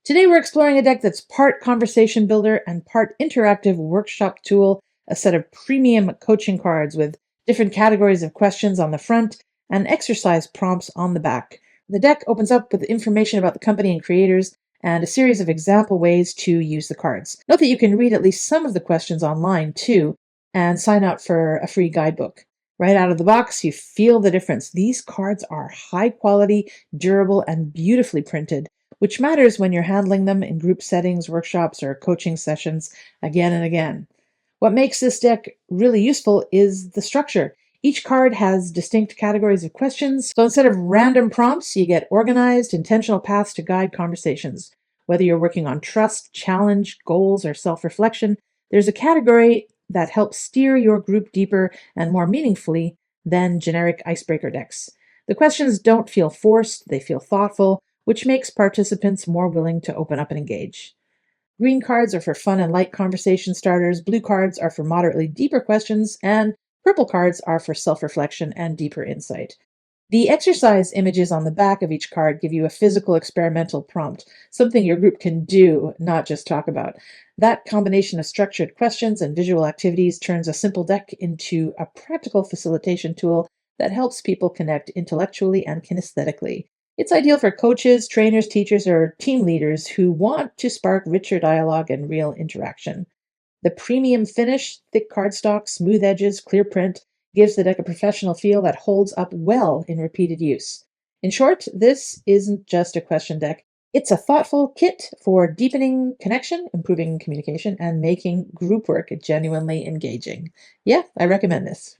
Today we're exploring a deck that's part conversation builder and part interactive workshop tool, a set of premium coaching cards with different categories of questions on the front and exercise prompts on the back. The deck opens up with information about the company and creators and a series of example ways to use the cards. Note that you can read at least some of the questions online too and sign up for a free guidebook. Right out of the box, you feel the difference. These cards are high quality, durable, and beautifully printed, which matters when you're handling them in group settings, workshops, or coaching sessions again and again. What makes this deck really useful is the structure. Each card has distinct categories of questions, so instead of random prompts, you get organized, intentional paths to guide conversations. Whether you're working on trust, challenge, goals, or self-reflection, there's a category that helps steer your group deeper and more meaningfully than generic icebreaker decks. The questions don't feel forced, they feel thoughtful, which makes participants more willing to open up and engage. Green cards are for fun and light conversation starters, blue cards are for moderately deeper questions, and purple cards are for self-reflection and deeper insight. The exercise images on the back of each card give you a physical experimental prompt, something your group can do, not just talk about. That combination of structured questions and visual activities turns a simple deck into a practical facilitation tool that helps people connect intellectually and kinesthetically. It's ideal for coaches, trainers, teachers, or team leaders who want to spark richer dialogue and real interaction. The premium finish, thick cardstock, smooth edges, clear print, gives the deck a professional feel that holds up well in repeated use. In short, this isn't just a question deck. It's a thoughtful kit for deepening connection, improving communication, and making group work genuinely engaging. Yeah, I recommend this.